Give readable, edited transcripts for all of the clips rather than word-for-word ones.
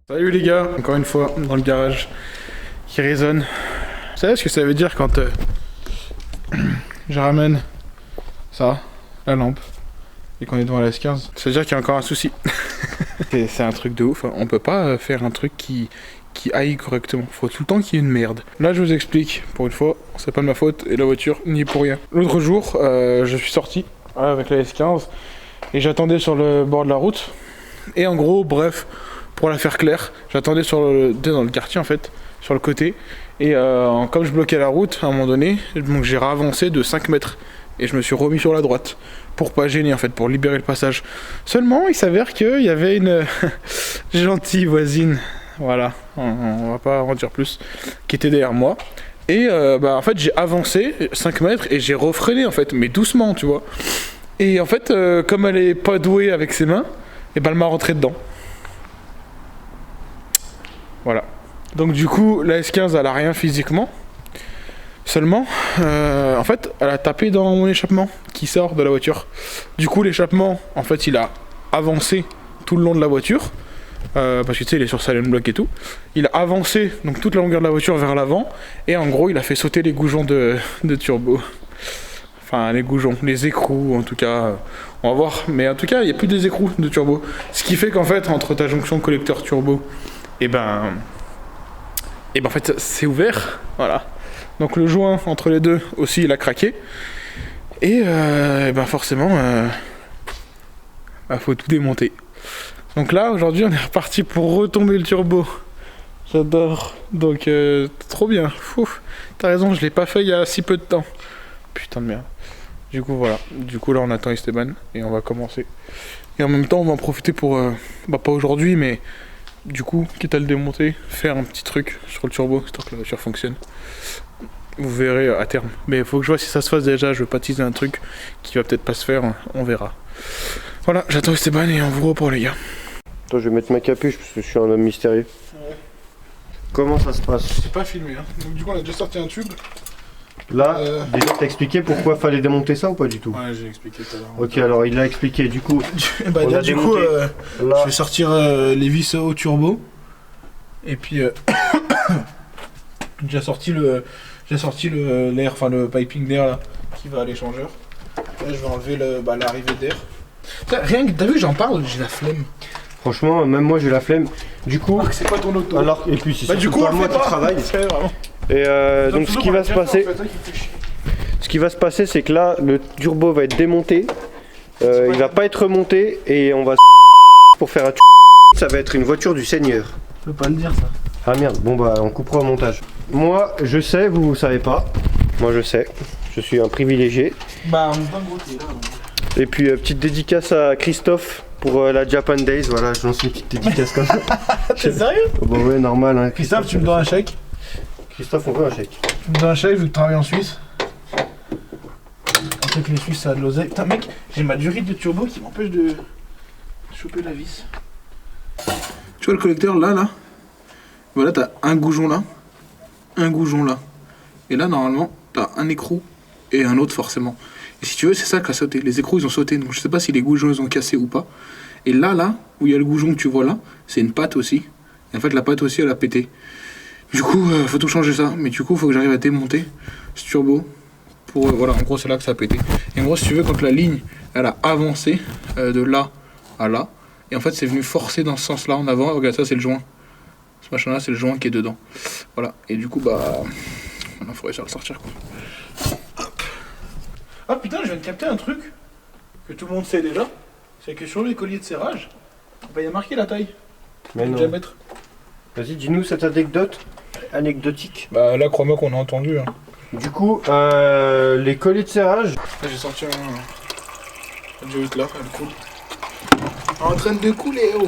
Salut les gars, encore une fois dans le garage qui résonne. Vous savez ce que ça veut dire quand je ramène ça, la lampe, et qu'on est devant la S15? Ça veut dire qu'il y a encore un souci. C'est un truc de ouf, hein. On peut pas faire un truc qui aille correctement. Faut tout le temps qu'il y ait une merde. Là je vous explique, pour une fois, c'est pas de ma faute et la voiture n'y est pour rien. L'autre jour, je suis sorti avec la S15 et j'attendais sur le bord de la route. Et en gros, bref, pour la faire claire, j'attendais dans le quartier en fait, sur le côté. Et comme je bloquais la route, à un moment donné, donc j'ai ravancé de 5 mètres. Et je me suis remis sur la droite, pour pas gêner en fait, pour libérer le passage. Seulement, il s'avère qu'il y avait une gentille voisine, voilà, on va pas en dire plus, qui était derrière moi. Et en fait, j'ai avancé 5 mètres et j'ai refreiné en fait, mais doucement, tu vois. Et en fait, comme elle est pas douée avec ses mains, et ben elle m'a rentré dedans. Voilà. Donc du coup, la S15 elle a rien physiquement. Seulement, en fait, elle a tapé dans mon échappement qui sort de la voiture. Du coup, l'échappement, en fait, il a avancé tout le long de la voiture. Parce que tu sais, il est sur silent block et tout. Il a avancé donc toute la longueur de la voiture vers l'avant. Et en gros, il a fait sauter les goujons de turbo. Enfin, les goujons, les écrous en tout cas. On va voir. Mais en tout cas, il n'y a plus des écrous de turbo. Ce qui fait qu'en fait, entre ta jonction collecteur turbo, et en fait, c'est ouvert. Voilà. Donc le joint entre les deux aussi, il a craqué. Et forcément, faut tout démonter. Donc là, aujourd'hui, on est reparti pour retomber le turbo. J'adore. Donc, trop bien. T'as raison, je l'ai pas fait il y a si peu de temps. Putain de merde. Du coup, voilà. Du coup, là, on attend Esteban et on va commencer. Et en même temps, on va en profiter pour, pas aujourd'hui, mais du coup, quitte à le démonter, faire un petit truc sur le turbo, histoire que la voiture fonctionne. Vous verrez à terme. Mais il faut que je vois si ça se fasse déjà. Je veux pas teaser un truc qui va peut-être pas se faire. On verra. Voilà, j'attends Esteban et on vous reprend les gars. Attends, je vais mettre ma capuche parce que je suis un homme mystérieux. Ouais. Comment ça se passe? C'est pas filmé, hein. Donc du coup, on a déjà sorti un tube. Là, déjà t'as expliqué pourquoi fallait démonter ça ou pas du tout? Ouais, j'ai expliqué tout à l'heure. Ok, alors il l'a expliqué. Du coup, je vais sortir les vis au turbo. Et puis, j'ai sorti l'air, enfin le piping d'air là, qui va à l'échangeur. Là, je vais enlever l'arrivée d'air. Rien que, t'as vu, j'en parle, j'ai la flemme. Franchement, même moi j'ai la flemme. Du coup, Marc, c'est pas ton auto. Alors, et puis c'est du coup, pas moi qui travaille. Et donc ce qui va se passer, c'est que là, le turbo va être démonté. Il va pas être remonté et on va pour faire un ça va être une voiture du Seigneur. Je peux pas le dire ça. Ah merde, bon bah on coupera au montage. Moi je sais, vous savez pas. Moi je sais, je suis un privilégié. Bah on est pas gros, là. Et puis petite dédicace à Christophe pour la Japan Days, voilà, je lance une petite dédicace comme ça. T'es sérieux? Bah ouais, normal hein. Christophe, tu me donnes un chèque? Christophe, on veut un chèque. Tu me donnes un chèque vu que tu travailles en Suisse? On sait que les Suisses ça a de l'oseille. Putain mec, j'ai ma durite de turbo qui m'empêche de choper la vis. Tu vois le collecteur là? Voilà, t'as un goujon là, et là normalement t'as un écrou et un autre forcément. Et si tu veux, c'est ça qui a sauté. Les écrous ils ont sauté, donc je sais pas si les goujons ils ont cassé ou pas. Et là où il y a le goujon que tu vois là, c'est une patte aussi. Et en fait la patte aussi elle a pété. Du coup faut tout changer ça, mais du coup faut que j'arrive à démonter ce turbo pour voilà, en gros c'est là que ça a pété. Et en gros si tu veux, quand la ligne elle a avancé de là à là, et en fait c'est venu forcer dans ce sens là en avant. Regarde, ça c'est le joint. Ce machin là c'est le joint qui est dedans. Voilà, et du coup maintenant il faudrait faire le sortir quoi. Hop. Ah putain, je viens de capter un truc que tout le monde sait déjà, c'est que sur les colliers de serrage, il y a marqué la taille, mais le non. diamètre. Vas-y, dis-nous cette anecdote anecdotique. Bah là crois-moi qu'on a entendu hein. Du coup les colliers de serrage. Là j'ai sorti un durite là, elle coule. En train de couler oh.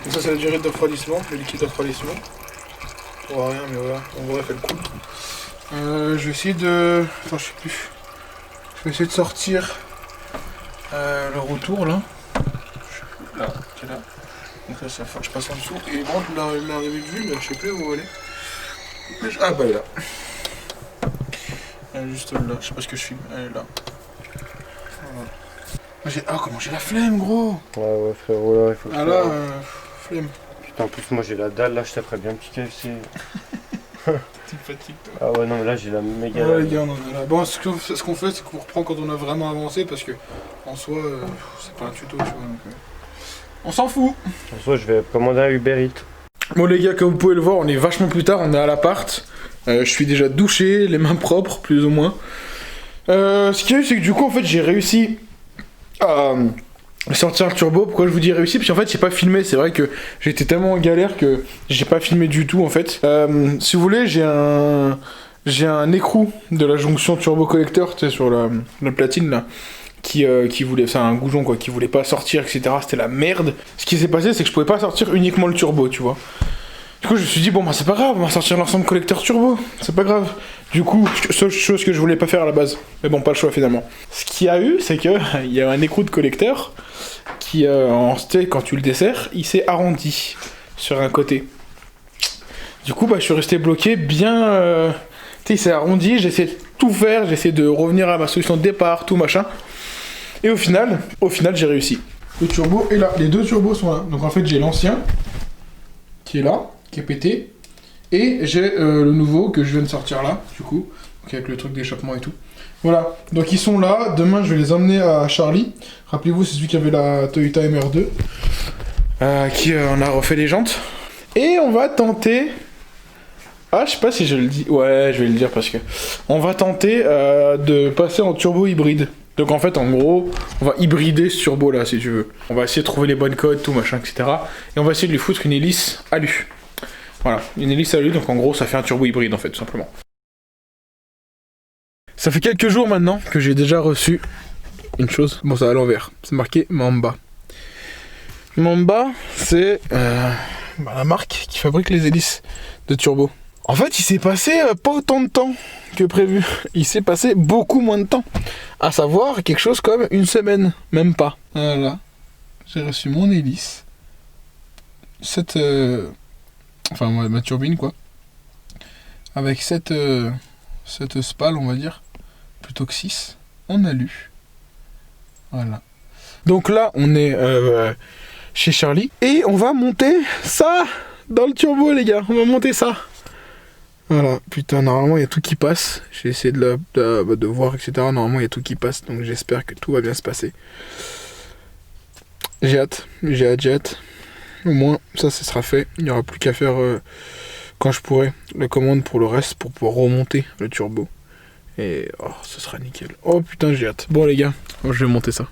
Donc ça c'est la durite de refroidissement, le liquide de refroidissement. On voit rien mais voilà, en bref elle coule. Je vais essayer de... Attends je sais plus. Je vais essayer de sortir le retour là. Là, c'est là. Donc là ça va que je passe en dessous. Et bon l'arrivée de vue, je sais plus où elle est. Ah bah elle est là. Elle est juste là, je sais pas ce que je filme, elle est là. Voilà. Ah comment j'ai la flemme gros. Ouais frérot là il faut que flemme. En plus, moi j'ai la dalle là, je taperais bien un petit KFC. Tu me fatigues, toi. Ah ouais, non, mais là j'ai la méga. Ouais, les gars, on en est là. Bon, ce qu'on fait, c'est qu'on reprend quand on a vraiment avancé parce que en soi, c'est pas un tuto, tu vois. Donc, on s'en fout. En soi, je vais commander un Uber Eats. Bon, les gars, comme vous pouvez le voir, on est vachement plus tard, on est à l'appart. Je suis déjà douché, les mains propres, plus ou moins. Ce qu'il y a eu, c'est que du coup, en fait, j'ai réussi à sortir le turbo. Pourquoi je vous dis réussi? Parce qu'en fait, j'ai pas filmé. C'est vrai que j'étais tellement en galère que j'ai pas filmé du tout, en fait. Si vous voulez, j'ai un écrou de la jonction turbo collecteur, tu sais, sur la platine là, qui voulait, c'est un goujon quoi, qui voulait pas sortir, etc. C'était la merde. Ce qui s'est passé, c'est que je pouvais pas sortir uniquement le turbo, tu vois. Du coup, je me suis dit, bon, bah c'est pas grave, on va sortir l'ensemble collecteur turbo, c'est pas grave. Du coup, seule chose que je voulais pas faire à la base. Mais bon, pas le choix finalement. Ce qu'il y a eu, c'est que il y a un écrou de collecteur qui, quand tu le desserres, il s'est arrondi sur un côté. Du coup, bah, je suis resté bloqué bien. Tu sais, il s'est arrondi, j'ai essayé de tout faire, j'ai essayé de revenir à ma solution de départ, tout machin. Et au final, j'ai réussi. Le turbo est là, les deux turbos sont là. Donc en fait, j'ai l'ancien qui est là, qui est pété, et j'ai le nouveau que je viens de sortir là, du coup, donc avec le truc d'échappement et tout. Voilà, donc ils sont là, demain je vais les emmener à Charlie. Rappelez-vous, c'est celui qui avait la Toyota MR2, qui en a refait les jantes. Et on va tenter... Ah, je sais pas si je le dis. Ouais, je vais le dire parce que... On va tenter de passer en turbo hybride. Donc en fait, en gros, on va hybrider ce turbo là, si tu veux. On va essayer de trouver les bonnes codes, tout machin, etc. Et on va essayer de lui foutre une hélice alu. Voilà, une hélice alu, donc en gros, ça fait un turbo hybride en fait, tout simplement. Ça fait quelques jours maintenant que j'ai déjà reçu une chose. Bon, ça à l'envers. C'est marqué Mamba. Mamba, c'est la marque qui fabrique les hélices de turbo. En fait, il s'est passé pas autant de temps que prévu. Il s'est passé beaucoup moins de temps. À savoir, quelque chose comme une semaine, même pas. Voilà. J'ai reçu mon hélice. Enfin, ma turbine, quoi. Avec cette spale, on va dire. Plutôt que 6. En alu. Voilà. Donc là, on est chez Charlie. Et on va monter ça dans le turbo, les gars. On va monter ça. Voilà, putain, normalement il y a tout qui passe. J'ai essayé de voir, etc. Normalement il y a tout qui passe, donc j'espère que tout va bien se passer. J'ai hâte. Au moins, ça sera fait. Il n'y aura plus qu'à faire quand je pourrai la commande pour le reste, pour pouvoir remonter le turbo. Et oh, ce sera nickel. Oh putain, j'ai hâte. Bon les gars, je vais monter ça.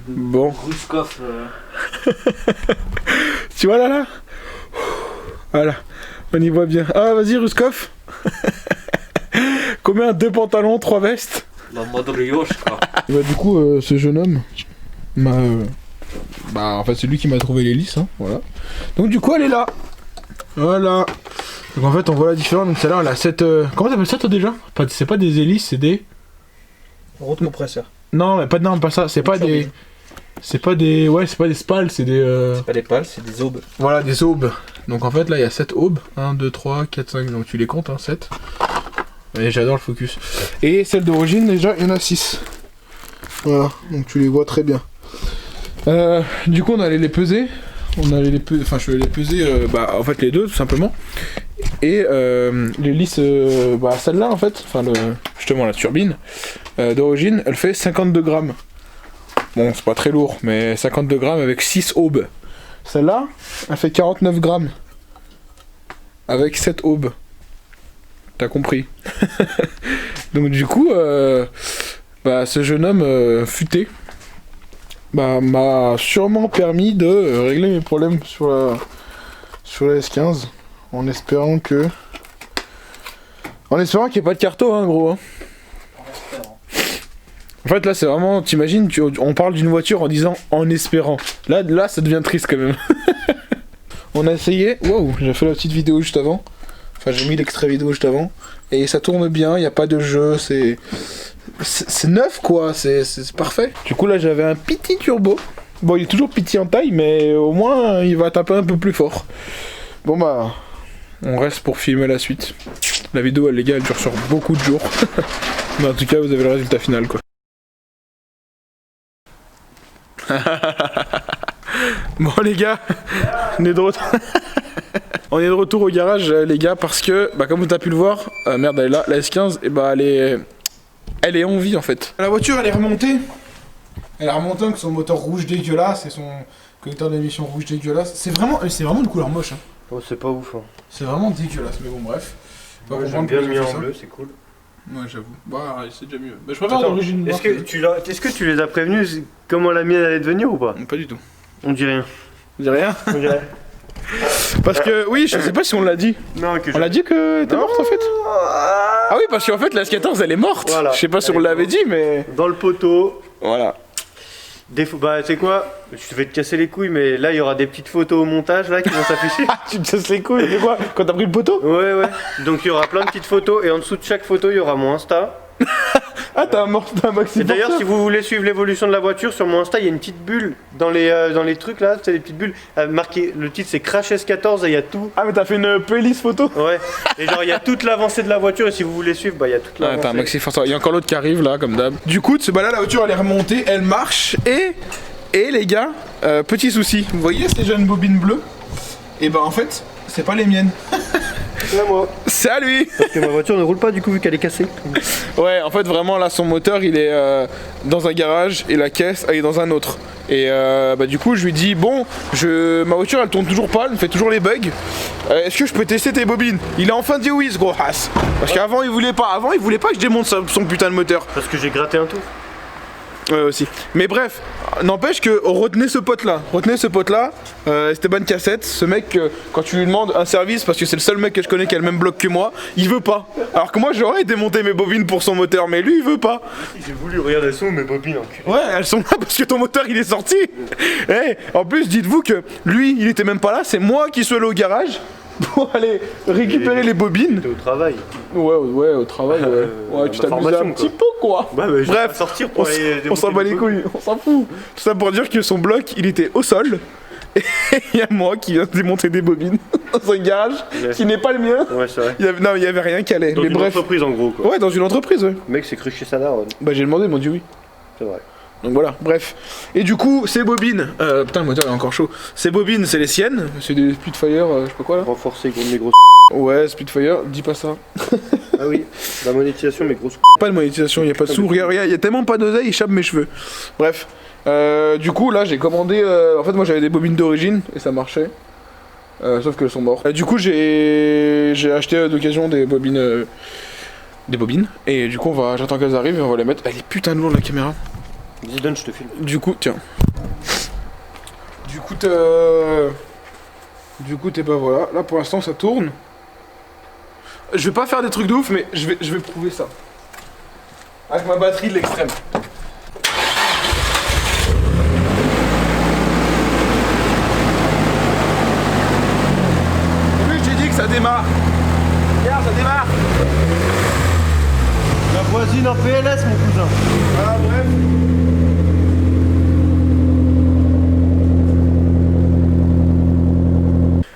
Bon. Ruskov. Tu vois là Voilà. On y voit bien. Ah vas-y Ruskov. Combien? 2 pantalons, 3 vestes? La mode Rioche quoi. Et bah du coup ce jeune homme m'a... en fait c'est lui qui m'a trouvé l'hélice, hein, voilà. Donc du coup elle est là. Voilà. Donc en fait on voit la différence. Donc celle-là elle a 7... Comment t'appelles ça toi déjà? C'est pas des hélices, c'est des... Route compresseur. Non mais pas ça. C'est pas des... C'est pas des... Ouais, c'est pas des spales, c'est des... C'est pas des pales, c'est des aubes. Voilà, des aubes. Donc en fait là il y a 7 aubes. 1, 2, 3, 4, 5, donc tu les comptes, hein, 7. Et j'adore le focus. Et celle d'origine déjà, il y en a 6. Voilà, donc tu les vois très bien. Du coup on allait les peser. Enfin je vais les peser, en fait les deux tout simplement. Et l'hélice, celle-là en fait, enfin justement la turbine d'origine, elle fait 52 grammes. Bon, c'est pas très lourd, mais 52 grammes avec 6 aubes. Celle-là, elle fait 49 grammes. Avec 7 aubes. T'as compris. Donc du coup, ce jeune homme futé m'a sûrement permis de régler mes problèmes sur la S15. En espérant qu'il n'y ait pas de carto, hein, gros. Hein. En fait, là, c'est vraiment... T'imagines, on parle d'une voiture en disant « en espérant ». Là, ça devient triste, quand même. On a essayé... Wow, j'ai fait la petite vidéo juste avant. Enfin, j'ai mis l'extrait vidéo juste avant. Et ça tourne bien, il n'y a pas de jeu, c'est neuf, quoi. C'est parfait. Du coup, là, j'avais un petit turbo. Bon, il est toujours petit en taille, mais au moins, il va taper un peu plus fort. Bon, on reste pour filmer la suite. La vidéo, les gars, elle dure sur beaucoup de jours. Mais en tout cas, vous avez le résultat final, quoi. Bon les gars, on est de retour. On est de retour au garage les gars parce que, bah, comme vous avez pu le voir, merde elle est là, la S15, et bah elle est en vie en fait. La voiture elle est remontée. Elle est remontée avec son moteur rouge dégueulasse et son collecteur d'émission rouge dégueulasse. C'est vraiment une couleur moche. Hein. Oh, c'est pas ouf. Hein. C'est vraiment dégueulasse, mais bon bref. Ouais, j'aime bien le mien en bleu, c'est cool. Ouais j'avoue. Bah c'est déjà mieux. Bah, je préfère l'origine. Est-ce que tu les as prévenus comment la mienne allait devenir ou pas? Pas du tout. On dit rien. On dit rien. On dirait. Parce que oui, je sais pas si on l'a dit. Non, que on l'a dit que t'es morte en fait. Ah oui, parce qu'en fait la S14 elle est morte. Voilà. Je sais pas si on l'avait dit, mais dans le poteau. Voilà. Bah tu sais quoi, je vais te casser les couilles, mais là il y aura des petites photos au montage là qui vont s'afficher. Tu te casses les couilles, mais quoi? Quand t'as pris le poteau? Ouais. Donc il y aura plein de petites photos et en dessous de chaque photo il y aura mon Insta. Ah t'as un maxi. Et d'ailleurs si vous voulez suivre l'évolution de la voiture, sur mon Insta il y a une petite bulle dans les trucs là, tu sais les petites bulles marquées, le titre c'est Crash S14 et il y a tout. Ah mais t'as fait une playlist photo? Ouais. Et genre il y a toute l'avancée de la voiture et si vous voulez suivre, bah il y a toute l'avancée. Ah t'as un maxi force. Il y a encore l'autre qui arrive là comme d'hab. Du coup bah là la voiture elle est remontée, elle marche et les gars, petit souci. Vous voyez ces jeunes bobines bleues? Et bah en fait, c'est pas les miennes. C'est à moi. C'est à lui. Parce que ma voiture ne roule pas du coup vu qu'elle est cassée. Ouais, en fait vraiment là son moteur il est dans un garage et la caisse elle est dans un autre. Et bah du coup je lui dis bon, ma voiture elle tourne toujours pas, elle me fait toujours les bugs. Est-ce que je peux tester tes bobines? Il a enfin dit oui ce gros race. Parce qu'avant il voulait pas, que je démonte son putain de moteur. Parce que j'ai gratté un tour. Ouais aussi. Mais bref, n'empêche que retenez ce pote là, Esteban Cassette, ce mec quand tu lui demandes un service, parce que c'est le seul mec que je connais qui a le même bloc que moi, il veut pas. Alors que moi j'aurais démonté mes bobines pour son moteur, mais lui il veut pas. J'ai voulu, regarder elles sont où mes bobines en Ouais, elles sont là parce que ton moteur il est sorti. Hey, en plus dites-vous que lui il était même pas là, c'est moi qui suis allé au garage pour aller récupérer les bobines. T'es au travail. Ouais, au travail. Ouais, tu t'amuses un petit peu quoi. Bah, mais bref, sortir pour on s'en bat les couilles, on s'en fout. Tout ça pour dire que son bloc il était au sol. Et il y a moi qui viens de démonter des bobines dans un garage qui n'est pas le mien. Ouais, c'est vrai. Non, il y avait rien qui allait. Dans une entreprise en gros quoi. Ouais, dans une entreprise, ouais. Le mec s'est cru chez sa daronne. Bah j'ai demandé, ils m'ont dit oui. C'est vrai. Donc voilà, bref. Et du coup, ces bobines, putain le moteur est encore chaud. Ces bobines, c'est les siennes, c'est des Spitfire, je sais pas quoi là. Renforcé contre mes grosses. Ouais, Spitfire, dis pas ça. Ah oui, la monétisation, mes grosses. Pas de monétisation, y a pas de sous, regarde, y a tellement pas d'oseille, il chape mes cheveux. Bref, du coup là j'ai commandé, en fait moi j'avais des bobines d'origine et ça marchait. Sauf qu'elles sont mortes. Du coup j'ai acheté d'occasion des bobines. Et du coup j'attends qu'elles arrivent et on va les mettre. Elle est putain de lourde la caméra. Vas-y donne, je te filme. Du coup, tiens. Du coup, t'es pas voilà. Là, pour l'instant, ça tourne. Je vais pas faire des trucs de ouf, mais je vais prouver ça. Avec ma batterie de l'extrême. Vu que j'ai dit que ça démarre. Regarde, ça démarre. La voisine en PLS, mon cousin. Voilà, bref.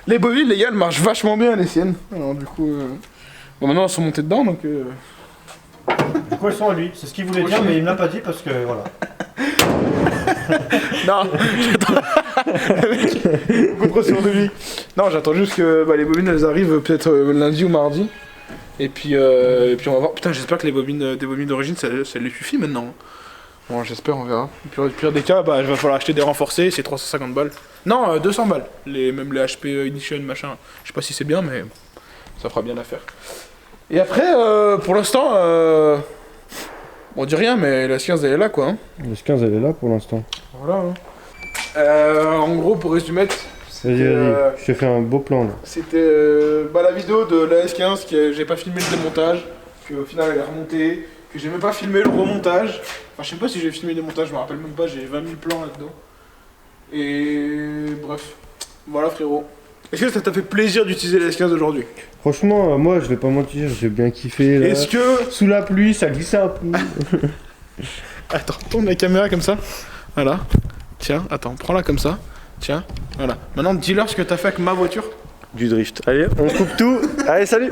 Les bobines, les gars, elles marchent vachement bien, les siennes. Alors, du coup. Bon, maintenant, elles sont montées dedans, donc. Du coup, elles sont à lui. C'est ce qu'il voulait dire, mais il me l'a pas dit parce que voilà. Non, beaucoup de pression de lui. Non, j'attends juste que les bobines elles arrivent peut-être lundi ou mardi. Et puis on va voir. Putain, j'espère que les bobines des bobines d'origine ça les suffit maintenant. Bon, j'espère, on verra. Et puis au pire des cas, il va falloir acheter des renforcés, c'est 350 balles. Non, 200 balles. Même les HP Ignition, machin. Je sais pas si c'est bien, mais ça fera bien l'affaire. Et après, pour l'instant, on dit rien, mais la S15 elle est là quoi. Hein. La S15 elle est là pour l'instant. Voilà. Hein. En gros, pour résumer, vas-y, je te fais un beau plan là. c'était la vidéo de la S15 que j'ai pas filmé le démontage, qu'au final elle est remontée, que j'ai même pas filmé le remontage. Enfin, je sais pas si j'ai filmé le démontage, je me rappelle même pas, j'ai 20 000 plans là-dedans. Et bref, voilà frérot. Est-ce que ça t'a fait plaisir d'utiliser la S15 aujourd'hui? Franchement, moi je vais pas mentir, j'ai bien kiffé là. Est-ce que... Sous la pluie, ça glissait un peu. Attends, tourne la caméra comme ça. Voilà. Tiens, attends, prends-la comme ça. Tiens, voilà. Maintenant, dis-leur ce que t'as fait avec ma voiture. Du drift. Allez, on coupe tout. Allez, salut.